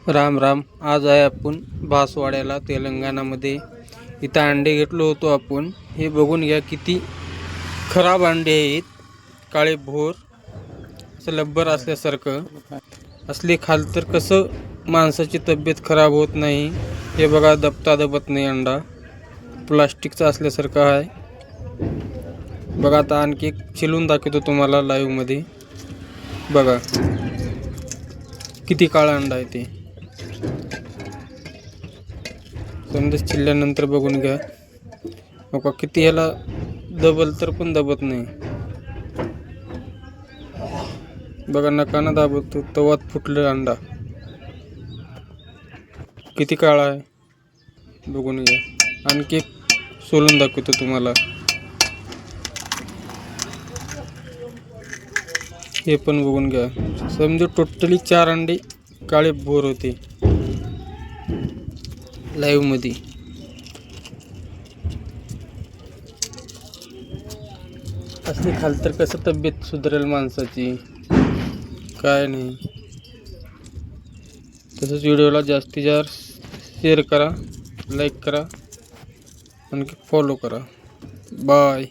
राम राम. आज आहे आपण बासवाड्याला तेलंगणामध्ये. इथं अंडे घेतलो होतो आपण. हे बघून घ्या किती खराब अंडे आहेत. काळे भोर असं लब्बर असल्यासारखं असले खाल तर कसं माणसाची तब्येत खराब होत नाही. हे बघा, दबता दबत नाही अंडा, प्लास्टिकचा असल्यासारखं आहे. बघा, आता आणखी एक चिलून दाखवतो तुम्हाला लाईव्ह मध्ये. बघा किती काळा अंडा आहे ते. संदेश चिल्ल्यानंतर बघून घ्या. बघा किती ह्याला दबल तर पण दबत नाही. बघा, नकाना दाबतो तवात फुटलं अंडा. किती काळा आहे बघून घ्या. आणखी एक सोलून दाखवतो तुम्हाला. हे पण बघून घ्या. समजा टोटली 4 अंडे काळे भोर होते लाईव्ह मध्ये. असली खाल तर कसं तब्येत सुधारेल माणसाची, काय नाही. तसंच व्हिडिओला जास्तीत जास्त शेअर करा, लाईक करा, आणखी फॉलो करा. बाय.